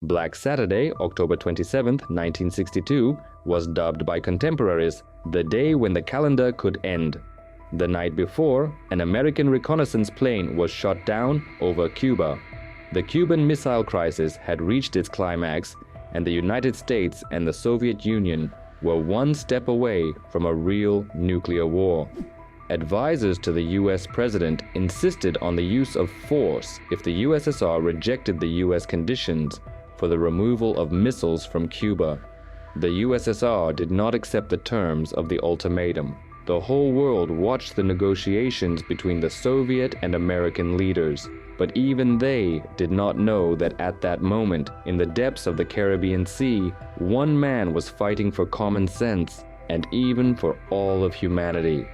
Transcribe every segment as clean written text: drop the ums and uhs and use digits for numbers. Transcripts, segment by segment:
Black Saturday, October 27, 1962, was dubbed by contemporaries the day when the calendar could end. The night before, an American reconnaissance plane was shot down over Cuba. The Cuban Missile Crisis had reached its climax, and the United States and the Soviet Union were one step away from a real nuclear war. Advisors to the US president insisted on the use of force if the USSR rejected the US conditions for the removal of missiles from Cuba. The USSR did not accept the terms of the ultimatum. The whole world watched the negotiations between the Soviet and American leaders, but even they did not know that at that moment, in the depths of the Caribbean Sea, one man was fighting for common sense and even for all of humanity.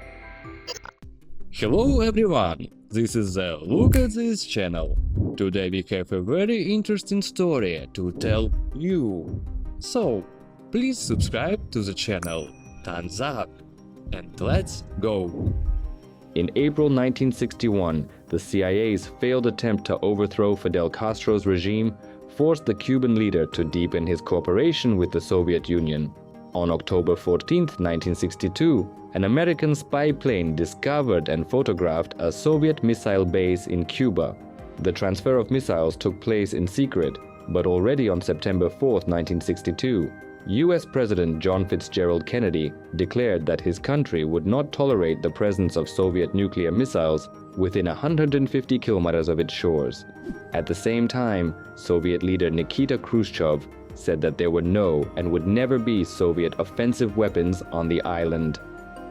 Hello everyone, this is the Look at This channel. Today we have a very interesting story to tell you. So, please subscribe to the channel, thumbs up, and let's go. In April 1961, the CIA's failed attempt to overthrow Fidel Castro's regime forced the Cuban leader to deepen his cooperation with the Soviet Union. On October 14, 1962, an American spy plane discovered and photographed a Soviet missile base in Cuba. The transfer of missiles took place in secret, but already on September 4, 1962, US President John Fitzgerald Kennedy declared that his country would not tolerate the presence of Soviet nuclear missiles within 150 kilometers of its shores. At the same time, Soviet leader Nikita Khrushchev said that there were no and would never be Soviet offensive weapons on the island.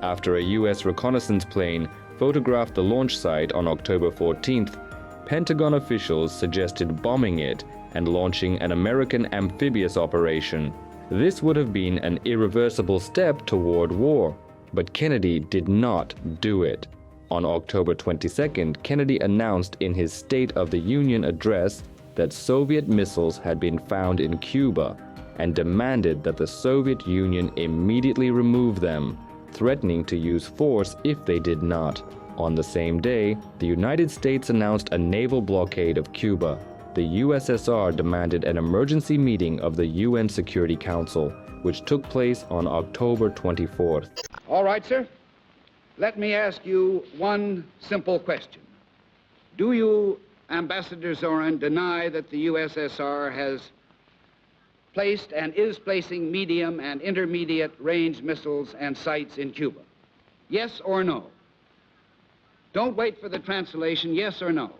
After a US reconnaissance plane photographed the launch site on October 14th, Pentagon officials suggested bombing it and launching an American amphibious operation. This would have been an irreversible step toward war, but Kennedy did not do it. On October 22nd, Kennedy announced in his State of the Union address that Soviet missiles had been found in Cuba and demanded that the Soviet Union immediately remove them, threatening to use force if they did not. On the same day, the United States announced a naval blockade of Cuba. The USSR demanded an emergency meeting of the UN Security Council, which took place on October 24th. All right, sir. Let me ask you one simple question. Do you, Ambassador Zorin, deny that the USSR has placed and is placing medium and intermediate range missiles and sites in Cuba? Yes or no? Don't wait for the translation, yes or no.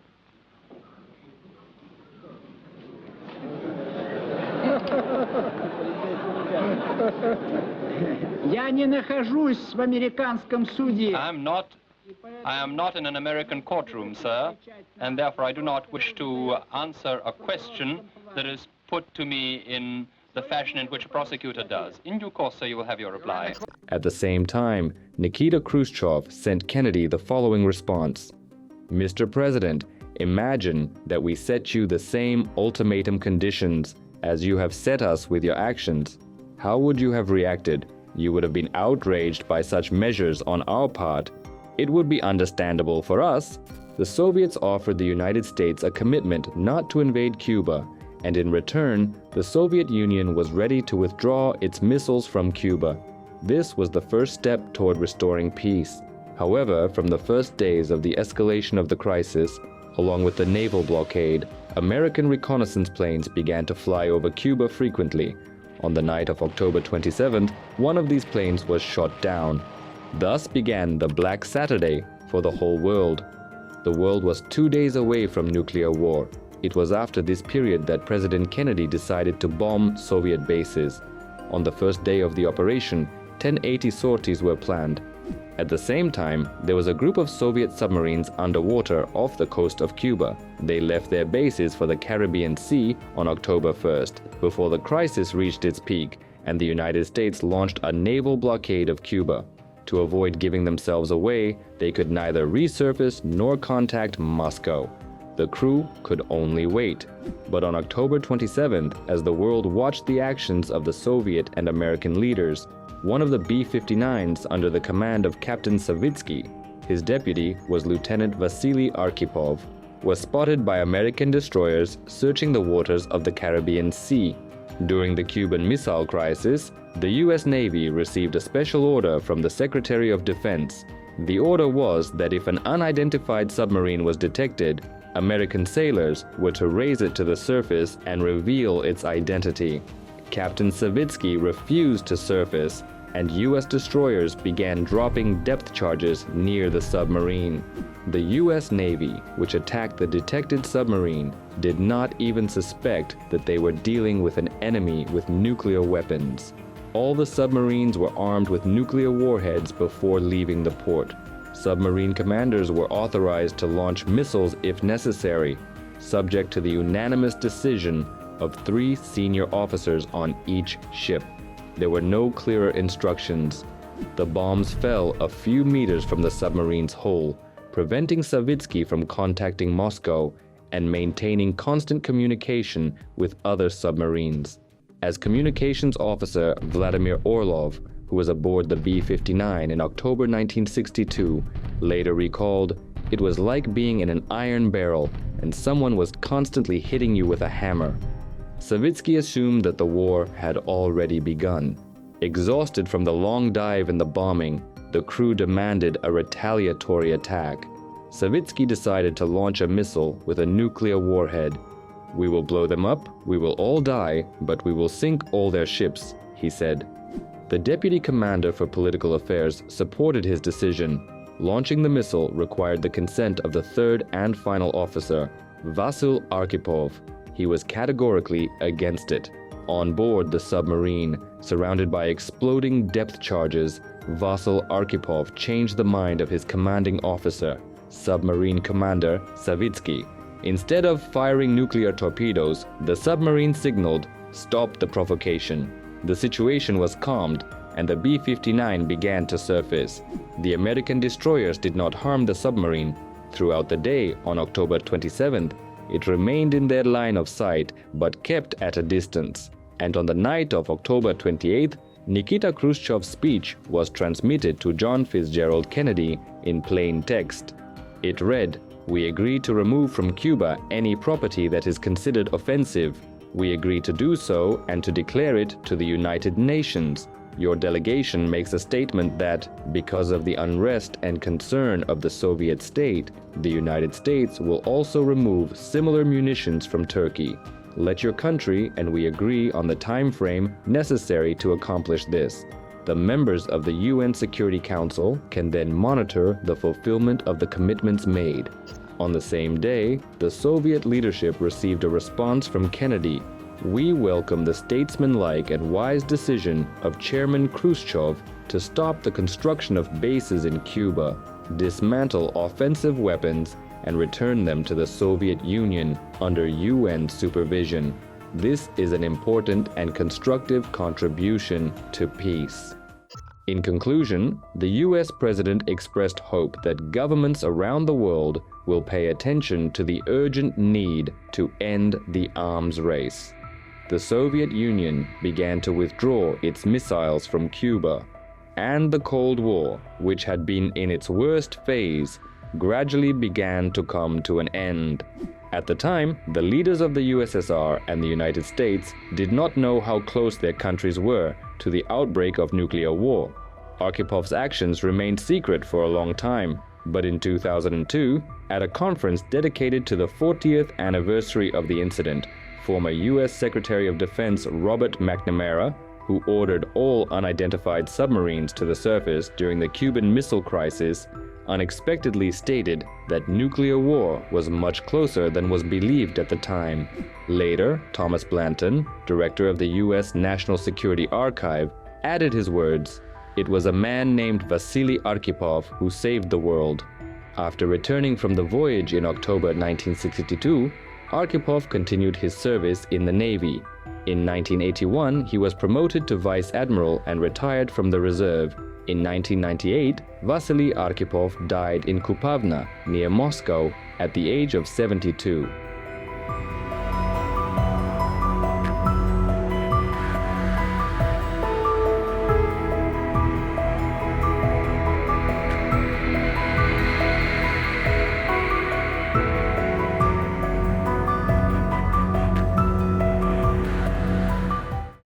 Я не нахожусь в американском суде. I am not in an American courtroom, sir, and therefore I do not wish to answer a question that is put to me in the fashion in which a prosecutor does. In due course, sir, you will have your reply. At the same time, Nikita Khrushchev sent Kennedy the following response. Mr. President, imagine that we set you the same ultimatum conditions as you have set us with your actions. How would you have reacted? You would have been outraged by such measures on our part. It would be understandable for us. The Soviets offered the United States a commitment not to invade Cuba, and in return, the Soviet Union was ready to withdraw its missiles from Cuba. This was the first step toward restoring peace. However, from the first days of the escalation of the crisis, along with the naval blockade, American reconnaissance planes began to fly over Cuba frequently. On the night of October 27th, one of these planes was shot down. Thus began the Black Saturday for the whole world. The world was 2 days away from nuclear war. It was after this period that President Kennedy decided to bomb Soviet bases. On the first day of the operation, 1080 sorties were planned. At the same time, there was a group of Soviet submarines underwater off the coast of Cuba. They left their bases for the Caribbean Sea on October 1st, before the crisis reached its peak and the United States launched a naval blockade of Cuba. To avoid giving themselves away, they could neither resurface nor contact Moscow. The crew could only wait. But on October 27th, as the world watched the actions of the Soviet and American leaders, one of the B-59s under the command of Captain Savitsky, his deputy was Lieutenant Vasily Arkhipov, was spotted by American destroyers searching the waters of the Caribbean Sea. During the Cuban Missile Crisis, the U.S. Navy received a special order from the Secretary of Defense. The order was that if an unidentified submarine was detected, American sailors were to raise it to the surface and reveal its identity. Captain Savitsky refused to surface, and U.S. destroyers began dropping depth charges near the submarine. The U.S. Navy, which attacked the detected submarine, did not even suspect that they were dealing with an enemy with nuclear weapons. All the submarines were armed with nuclear warheads before leaving the port. Submarine commanders were authorized to launch missiles if necessary, subject to the unanimous decision of 3 senior officers on each ship. There were no clearer instructions. The bombs fell a few meters from the submarine's hull, preventing Savitsky from contacting Moscow and maintaining constant communication with other submarines. As communications officer Vladimir Orlov, who was aboard the B-59 in October 1962, later recalled, "It was like being in an iron barrel and someone was constantly hitting you with a hammer." Savitsky assumed that the war had already begun. Exhausted from the long dive and the bombing, the crew demanded a retaliatory attack. Savitsky decided to launch a missile with a nuclear warhead. "We will blow them up, we will all die, but we will sink all their ships," he said. The deputy commander for political affairs supported his decision. Launching the missile required the consent of the third and final officer, Vasyl Arkhipov. He was categorically against it. On board the submarine, surrounded by exploding depth charges, Vasyl Arkhipov changed the mind of his commanding officer, submarine commander Savitsky. Instead of firing nuclear torpedoes, the submarine signaled, "Stop the provocation." The situation was calmed, and the B-59 began to surface. The American destroyers did not harm the submarine. Throughout the day, on October 27th, it remained in their line of sight, but kept at a distance. And on the night of October 28th, Nikita Khrushchev's speech was transmitted to John Fitzgerald Kennedy in plain text. It read, "We agree to remove from Cuba any property that is considered offensive. We agree to do so and to declare it to the United Nations. Your delegation makes a statement that, because of the unrest and concern of the Soviet state, the United States will also remove similar munitions from Turkey. Let your country and we agree on the time frame necessary to accomplish this. The members of the UN Security Council can then monitor the fulfillment of the commitments made." On the same day, the Soviet leadership received a response from Kennedy. "We welcome the statesmanlike and wise decision of Chairman Khrushchev to stop the construction of bases in Cuba, dismantle offensive weapons, and return them to the Soviet Union under UN supervision. This is an important and constructive contribution to peace." In conclusion, the US president expressed hope that governments around the world will pay attention to the urgent need to end the arms race. The Soviet Union began to withdraw its missiles from Cuba, and the Cold War, which had been in its worst phase, gradually began to come to an end. At the time, the leaders of the USSR and the United States did not know how close their countries were to the outbreak of nuclear war. Archipov's actions remained secret for a long time, but in 2002, at a conference dedicated to the 40th anniversary of the incident, former US Secretary of Defense Robert McNamara, who ordered all unidentified submarines to the surface during the Cuban Missile Crisis, unexpectedly stated that nuclear war was much closer than was believed at the time. Later, Thomas Blanton, director of the US National Security Archive, added his words, "It was a man named Vasily Arkhipov who saved the world." After returning from the voyage in October 1962, Arkhipov continued his service in the Navy. In 1981, he was promoted to Vice Admiral and retired from the reserve. In 1998, Vasily Arkhipov died in Kupavna, near Moscow, at the age of 72.